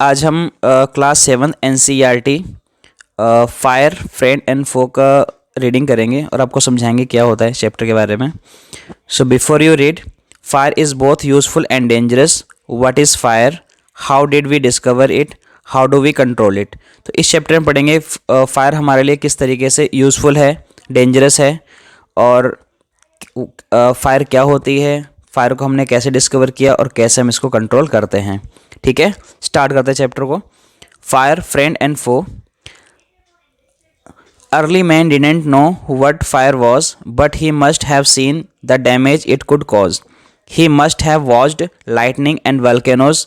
आज हम class 7 NCERT fire friend and foe का रीडिंग करेंगे और आपको समझाएंगे क्या होता है चैप्टर के बारे में। So before you read, fire is both useful and dangerous. What is fire? How did we discover it? How do we control it? तो इस चैप्टर में पढ़ेंगे फायर हमारे लिए किस तरीके से यूज़फुल है, डेंजरस है, और फायर क्या होती है, फायर को हमने कैसे डिस्कवर किया और कैसे हम इसको कंट्रोल करते हैं। ठीक है, स्टार्ट करते हैं चैप्टर को। Fire friend and foe. Early man didn't know what fire was, but he must have seen the damage it could cause. He must have watched lightning and volcanoes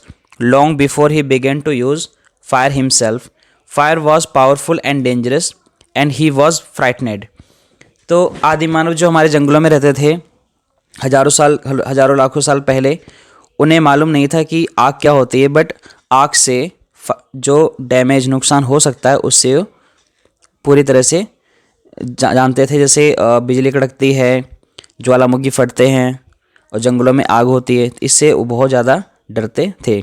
long before he began to use fire himself. Fire was powerful and dangerous, and he was frightened. तो आदि मानव जो हमारे जंगलों में रहते थे हजारों लाखों साल पहले, उन्हें मालूम नहीं था कि आग क्या होती है, बट आग से जो डैमेज नुकसान हो सकता है उससे पूरी तरह से जानते थे। जैसे बिजली कड़कती है, ज्वालामुखी फटते हैं और जंगलों में आग होती है, इससे वो बहुत ज़्यादा डरते थे।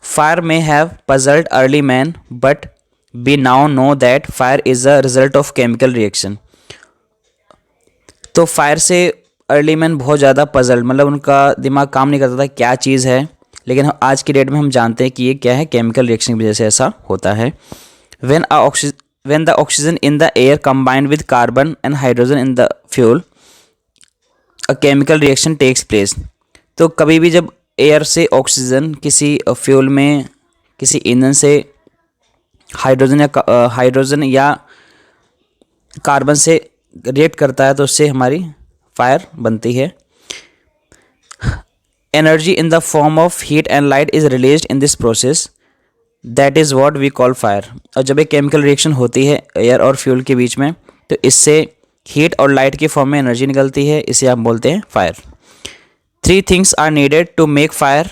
फायर में have puzzled early man, but we now know that fire is a result of chemical reaction. तो फायर से अर्ली मैन बहुत ज़्यादा पजल्ड, मतलब उनका दिमाग काम नहीं करता था क्या चीज़ है, लेकिन आज की डेट में हम जानते हैं कि ये क्या है, केमिकल रिएक्शन की वजह से ऐसा होता है। When the oxygen in the air combined with carbon and hydrogen in the fuel, a chemical reaction takes place. तो कभी भी जब एयर से ऑक्सीजन किसी फ्यूल में, किसी ईंधन से हाइड्रोजन या कार्बन से रिएक्ट करता है तो उससे हमारी फायर बनती है। Energy in the form of heat and light is released in this process, that is what we call fire. और जब एक केमिकल रिएक्शन होती है एयर और फ्यूल के बीच में, तो इससे हीट और लाइट के फॉर्म में एनर्जी निकलती है, इसे आप बोलते हैं fire. 3 things are needed to make fire: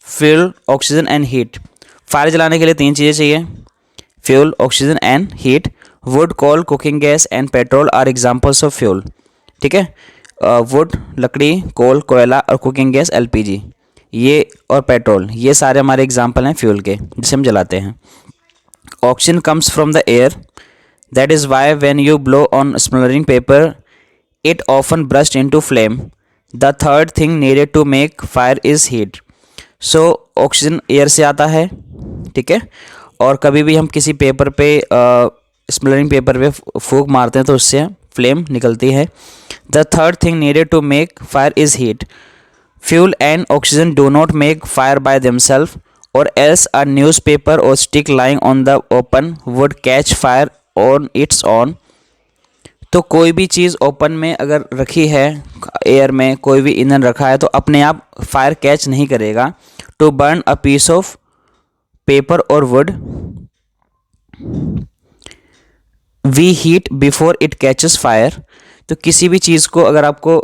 fuel, oxygen and heat. Fire जलाने के लिए 3 चीज़ें चाहिए: fuel, oxygen and heat. Wood, coal, cooking gas and petrol are examples of fuel. ठीक है, वुड लकड़ी, कोल कोयला और कुकिंग गैस LPG ये और पेट्रोल, ये सारे हमारे एग्जाम्पल हैं फ्यूल के जिसे हम जलाते हैं। Oxygen comes from the air, that is why when you blow on smouldering paper it often burst into flame. The third thing needed to make fire is heat. So oxygen air से आता है, ठीक है, और कभी भी हम किसी पेपर पे स्मोल्डरिंग पेपर पे फूंक मारते हैं तो उससे फ्लेम निकलती है। The third thing needed to make fire is heat. Fuel and oxygen do not make fire by themselves, or else a newspaper or stick lying on the open would catch fire on its own. तो कोई भी चीज़ open में अगर रखी है, air में कोई भी ईंधन रखा है, तो अपने आप फायर कैच नहीं करेगा। To burn a piece of paper or wood we heat before it catches fire. तो किसी भी चीज़ को अगर आपको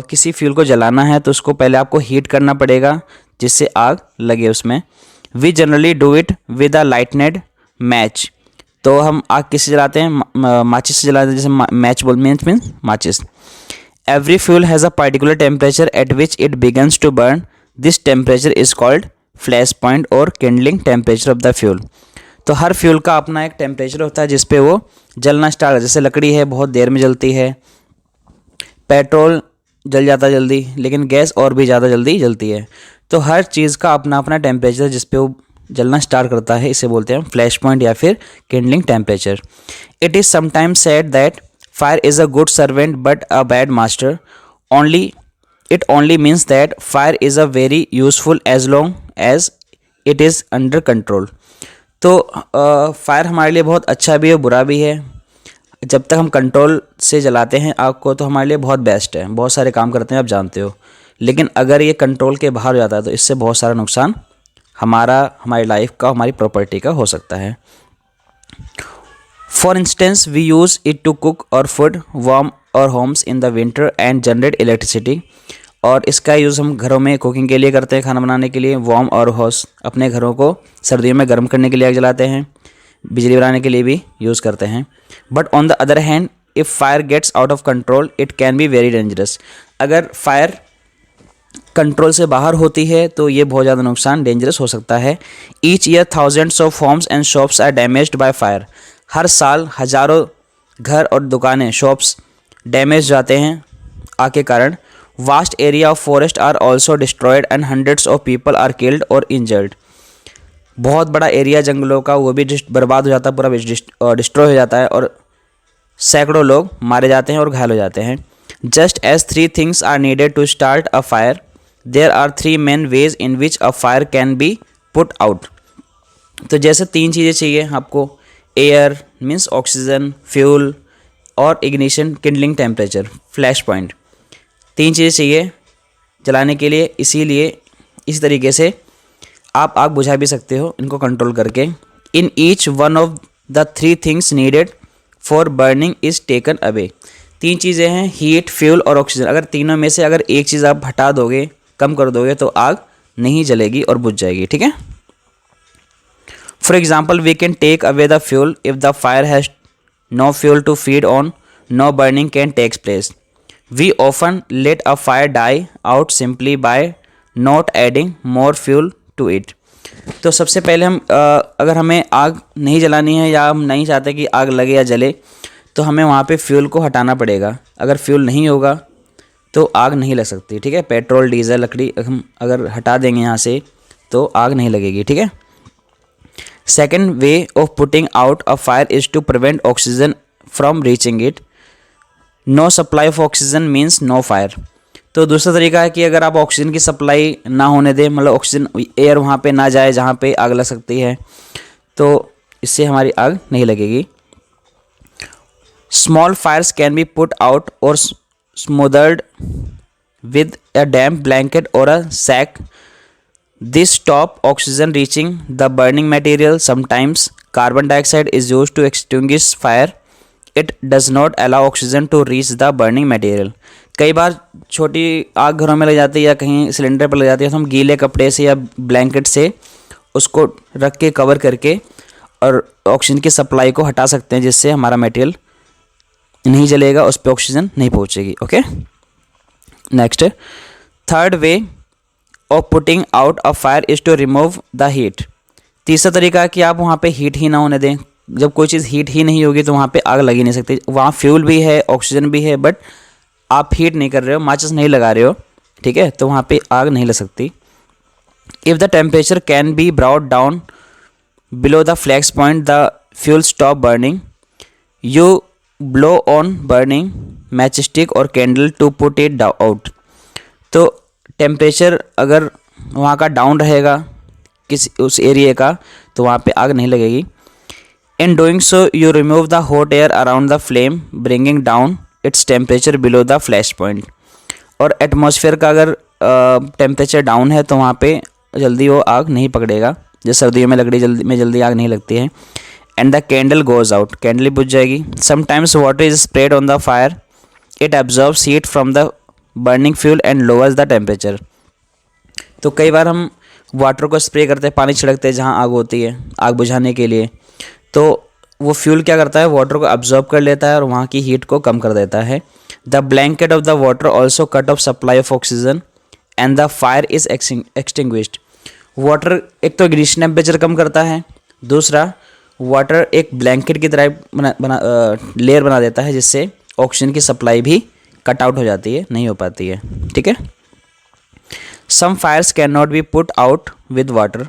किसी फ्यूल को जलाना है तो उसको पहले आपको हीट करना पड़ेगा जिससे आग लगे उसमें। We generally do it with a lightened match. तो हम आग किससे जलाते हैं? माचिस से जलाते हैं, जैसे मैच मीन्स माचिस। Every fuel has a particular temperature at which it begins to burn. This temperature is called flash point or kindling temperature of the fuel. तो हर फ्यूल का अपना एक टेम्परेचर होता है जिस पे वो जलना स्टार्ट है। जैसे लकड़ी है बहुत देर में जलती है, पेट्रोल जल जाता है जल्दी, लेकिन गैस और भी ज़्यादा जल्दी जलती है। तो हर चीज़ का अपना अपना टेम्परेचर जिस पे वो जलना स्टार्ट करता है, इसे बोलते हैं फ्लैश पॉइंट या फिर kindling temperature. It is sometimes said that fire is a good servant but a bad master. It only means that fire is a very useful as long as it is under control. तो fire हमारे लिए बहुत अच्छा भी है, बुरा भी है। जब तक हम कंट्रोल से जलाते हैं आग को तो हमारे लिए बहुत बेस्ट है, बहुत सारे काम करते हैं, आप जानते हो। लेकिन अगर ये कंट्रोल के बाहर हो जाता है तो इससे बहुत सारा नुकसान हमारी लाइफ का, हमारी प्रॉपर्टी का हो सकता है। For instance we use it to cook our food, warm our homes in the winter and generate electricity. और इसका यूज़ हम घरों में कुकिंग के लिए करते हैं, खाना बनाने के लिए। वार्म और हाउस, अपने घरों को सर्दियों में गर्म करने के लिए आग जलाते हैं, बिजली बनाने के लिए भी यूज़ करते हैं। But on the other hand if fire gets out of control it can be very dangerous. अगर फायर कंट्रोल से बाहर होती है तो ये बहुत ज़्यादा नुकसान डेंजरस हो सकता है। Each year thousands of homes and shops are damaged by fire. हर साल हज़ारों घर और दुकानें, शॉप्स डैमेज जाते हैं आग के कारण। Vast area of forest are also destroyed and hundreds of people are killed और इंजर्ड। बहुत बड़ा एरिया जंगलों का वो भी बर्बाद हो जाता है, पूरा डिस्ट्रॉय हो जाता है और सैकड़ों लोग मारे जाते हैं और घायल हो जाते हैं। Just as three things are needed to start a fire, there are three main ways in which a fire can be put out. तो जैसे तीन चीज़ें चाहिए आपको, एयर मीन्स ऑक्सीजन, फ्यूल और ignition kindling temperature, flash point. तीन चीज़ें चाहिए जलाने के लिए, इसीलिए इस तरीके से आप आग बुझा भी सकते हो इनको कंट्रोल करके। In each one of the three things needed for burning is taken away. तीन चीज़ें हैं, हीट, फ्यूल और ऑक्सीजन। अगर तीनों में से अगर एक चीज़ आप हटा दोगे, कम कर दोगे, तो आग नहीं जलेगी और बुझ जाएगी। ठीक है। For example we can take away the fuel if the fire has no fuel to feed on, no burning can takes place. We often let a fire die out simply by not adding more fuel to it. तो सबसे पहले हम अगर हमें आग नहीं जलानी है या हम नहीं चाहते कि आग लगे या जले, तो हमें वहाँ पे फ्यूल को हटाना पड़ेगा। अगर फ्यूल नहीं होगा तो आग नहीं लग सकती। ठीक है। पेट्रोल, डीजल, लकड़ी हम अगर हटा देंगे यहाँ से तो आग नहीं लगेगी। ठीक है। Second way of putting out a fire is to prevent oxygen from reaching it. No supply of oxygen means no fire. तो दूसरा तरीका है कि अगर आप ऑक्सीजन की सप्लाई ना होने दें, मतलब ऑक्सीजन एयर वहाँ पे ना जाए जहाँ पे आग लग सकती है, तो इससे हमारी आग नहीं लगेगी। Small fires can be put out or smothered with a damp blanket or a sack. This stop oxygen reaching the burning material. Sometimes carbon dioxide is used to extinguish fire. It does not allow oxygen to reach the burning material. कई बार छोटी आग घरों में लग जाती है या कहीं सिलेंडर पर लग जाती है, तो हम गीले कपड़े से या ब्लैंकेट से उसको रख के कवर करके और ऑक्सीजन की सप्लाई को हटा सकते हैं, जिससे हमारा मटेरियल नहीं जलेगा, उस पर ऑक्सीजन नहीं पहुंचेगी। Okay. Next, third way of putting out a fire is to remove the heat. तीसरा तरीका है कि आप वहाँ पे हीट ही ना होने दें। जब कोई चीज़ हीट ही नहीं होगी तो वहाँ पे आग लग ही नहीं सकती। वहाँ फ्यूल भी है, ऑक्सीजन भी है, बट आप हीट नहीं कर रहे हो, माचिस नहीं लगा रहे हो, ठीक है, तो वहाँ पे आग नहीं लग सकती। If the temperature can be brought down below the flash point the fuel stop burning. You blow on burning matchstick or candle to put it out. तो टेम्परेचर अगर वहाँ का डाउन रहेगा किसी उस एरिया का, तो वहाँ पे आग नहीं लगेगी। In doing so you remove the hot air around the flame bringing down its temperature below the flash point. और एटमॉस्फेयर का अगर टेम्परेचर डाउन है तो वहाँ पे जल्दी वो आग नहीं पकड़ेगा, जैसे सर्दियों में लकड़ी जल्दी आग नहीं लगती है। And the candle goes out, candle बुझ जाएगी। Sometimes water is spread on the fire, it absorbs heat from the burning fuel and lowers the temperature. तो कई बार हम वाटर को स्प्रे करते हैं, पानी छिड़कते हैं जहाँ आग होती है आग बुझाने के लिए, तो वो फ्यूल क्या करता है, वाटर को अब्जॉर्ब कर लेता है और वहाँ की हीट को कम कर देता है। The blanket of the water also cut off supply of oxygen and the fire is extinguished. Water एक तो इग्निशन टेम्परेचर कम करता है, दूसरा वाटर एक ब्लैंकेट की तरह लेयर बना देता है, जिससे ऑक्सीजन की सप्लाई भी कट आउट हो जाती है, नहीं हो पाती है। ठीक है। Some fires can not be put out with water.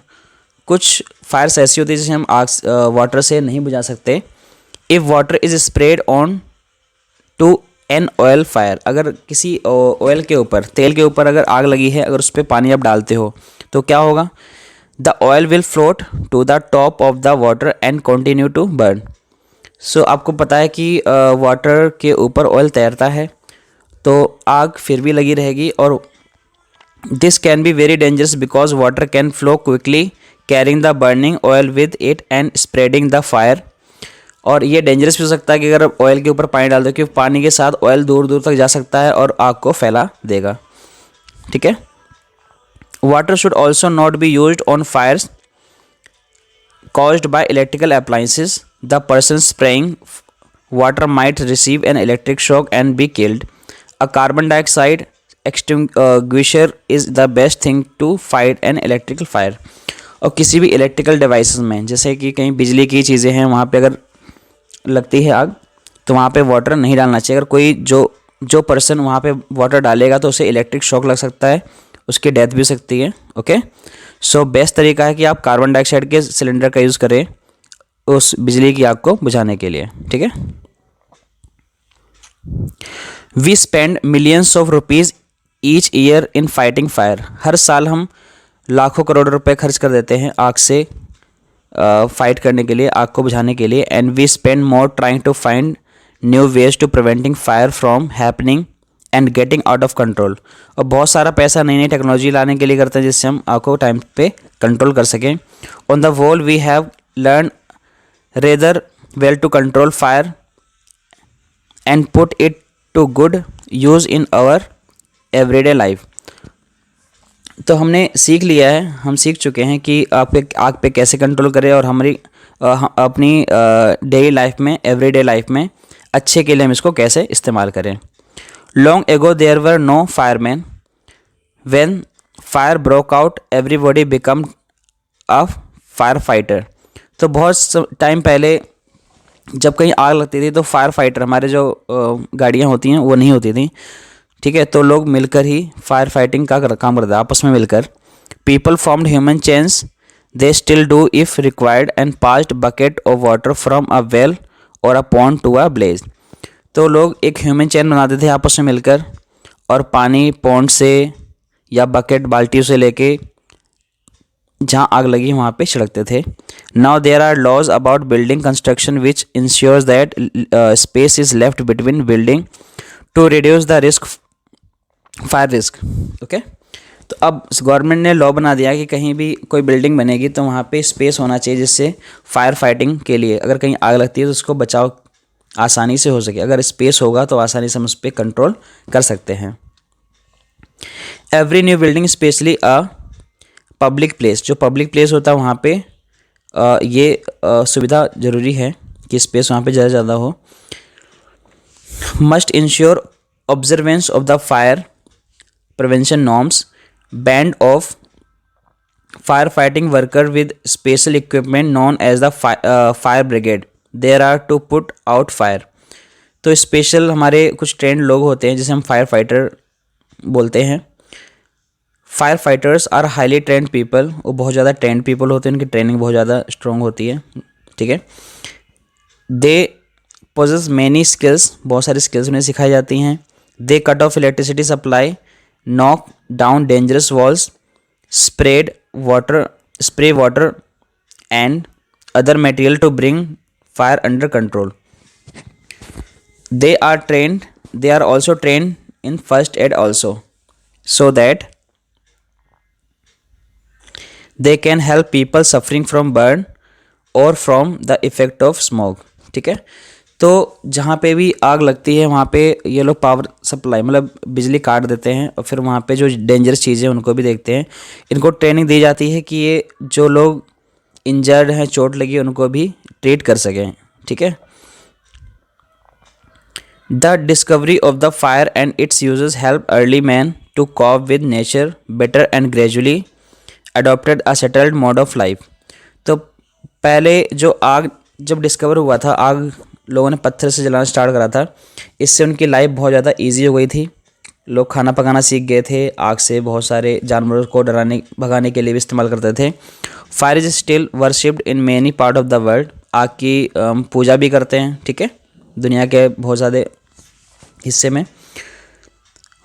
कुछ फायर्स ऐसी होती है जिसे हम आग वाटर से नहीं बुझा सकते। If water is spread on to an oil fire, अगर किसी ऑयल के ऊपर, तेल के ऊपर अगर आग लगी है, अगर उस पर पानी आप डालते हो तो क्या होगा, the oil will float to the top of the water and continue to burn. So आपको पता है कि वाटर के ऊपर ऑयल तैरता है तो आग फिर भी लगी रहेगी। और this can be very dangerous because water can flow quickly carrying the burning oil with it and spreading the fire. और ये डेंजरस भी हो सकता है कि अगर ऑयल के ऊपर पानी डाल दो, क्योंकि पानी के साथ ऑयल दूर दूर तक जा सकता है और आग को फैला देगा। ठीक है। Water should also not be used on fires caused by electrical appliances. The person spraying water might receive an electric shock and be killed. A carbon dioxide extinguisher is the best thing to fight an electrical fire. और किसी भी electrical devices में, जैसे कि कहीं बिजली की चीज़ें हैं, वहाँ पे अगर लगती है आग तो वहाँ पे वाटर नहीं डालना चाहिए। अगर कोई जो पर्सन वहाँ पे वाटर डालेगा तो उसे इलेक्ट्रिक शॉक लग सकता है, उसकी डेथ भी हो सकती है। ओके, सो बेस्ट तरीका है कि आप कार्बन डाइऑक्साइड के सिलेंडर का यूज़ करें उस बिजली की आग को बुझाने के लिए। ठीक है, we spend millions of rupees each year in fighting fire. हर साल हम लाखों करोड़ रुपए खर्च कर देते हैं आग से फाइट करने के लिए, आग को बुझाने के लिए। And we spend more trying to find new ways to preventing fire from happening and getting out of control. और बहुत सारा पैसा नई नई टेक्नोलॉजी लाने के लिए करते हैं जिससे हम आग को टाइम पे कंट्रोल कर सकें। On the whole we have learn rather well to control fire and put it to good use in our everyday life. तो हमने सीख लिया है, हम सीख चुके हैं कि आग पे कैसे कंट्रोल करें और हमारी अपनी डेली लाइफ में, एवरीडे लाइफ में अच्छे के लिए हम इसको कैसे इस्तेमाल करें। Long ago there were no fireman, when fire broke out everybody become a fire fighter. तो बहुत टाइम पहले जब कहीं आग लगती थी तो फायर फाइटर, हमारे जो गाड़ियाँ होती हैं वो नहीं होती थी। ठीक है, तो लोग मिलकर ही फायर फाइटिंग का काम करते हैं, आपस में मिलकर। People formed human chains, they still do if required, and passed bucket of water from a well or a pond to a blaze. तो लोग एक ह्यूमन चेन बनाते थे आपस में मिलकर और पानी पॉन्ड से या बकेट बाल्टियों से लेके जहाँ आग लगी वहाँ पे छिड़कते थे। Now there are laws about building construction which ensures that space is left between building to reduce the risk, fire risk. Okay, तो अब गवर्नमेंट ने लॉ बना दिया कि कहीं भी कोई बिल्डिंग बनेगी तो वहाँ पे स्पेस होना चाहिए जिससे फायर फाइटिंग के लिए अगर कहीं आग लगती है तो उसको बचाव आसानी से हो सके। अगर स्पेस होगा तो आसानी से हम उस पर कंट्रोल कर सकते हैं। Every new building specially a public place, जो पब्लिक प्लेस होता है वहाँ पे ये सुविधा ज़रूरी है कि स्पेस वहाँ पे ज़्यादा हो। Must ensure observance of the fire prevention norms, band of firefighting worker with special equipment known as the fire brigade, there are to put out fire। तो स्पेशल हमारे कुछ ट्रेंड लोग होते हैं जिसे हम फायर फाइटर बोलते हैं। Fire fighters are highly trained people, वो बहुत ज़्यादा ट्रेंड पीपल होते हैं, उनकी ट्रेनिंग बहुत ज़्यादा स्ट्रॉन्ग होती है। ठीक है, दे पोजेस मैनी स्किल्स, बहुत सारी स्किल्स उन्हें सिखाई जाती हैं। They cut off electricity supply, knock down dangerous walls, spray water and other material to bring fire under control. They are also trained in first aid also, so that they can help people suffering from burn or from the effect of smoke। ठीक है, तो जहाँ पे भी आग लगती है वहाँ पे ये लोग पावर सप्लाई मतलब बिजली काट देते हैं और फिर वहाँ पे जो डेंजरस चीज़ें उनको भी देखते हैं। इनको ट्रेनिंग दी जाती है कि ये जो लोग इंजर्ड हैं, चोट लगी, उनको भी ट्रीट कर सकें। ठीक है, the discovery of the fire and its uses help early man to cope with nature better and gradually adopted a settled mode of life. तो पहले जो आग जब डिस्कवर हुआ था, आग लोगों ने पत्थर से जलाना स्टार्ट करा था, इससे उनकी लाइफ बहुत ज़्यादा इजी हो गई थी। लोग खाना पकाना सीख गए थे, आग से बहुत सारे जानवरों को भगाने के लिए भी इस्तेमाल करते थे। Fire is still worshipped in many part of the world, आग की पूजा भी करते हैं। ठीक है, दुनिया के बहुत ज़्यादा हिस्से में।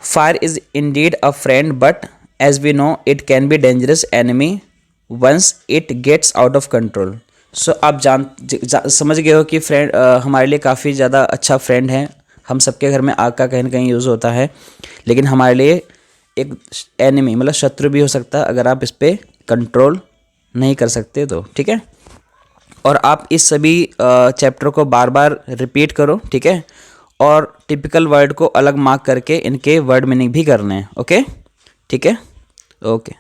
Fire is indeed a friend but as we know it can be dangerous enemy once it gets out of control. So आप समझ गए हो कि फ्रेंड हमारे लिए काफ़ी ज़्यादा अच्छा फ्रेंड है। हम सबके घर में आग का कहीं ना कहीं यूज़ होता है, लेकिन हमारे लिए एक एनिमी मतलब शत्रु भी हो सकता है अगर आप इस पर कंट्रोल नहीं कर सकते तो। ठीक है, और आप इस सभी चैप्टर को बार बार रिपीट करो। ठीक है, और टिपिकल वर्ड को अलग मार्क करके इनके वर्ड मीनिंग भी करने हैं। ओके, ठीक है, ओके।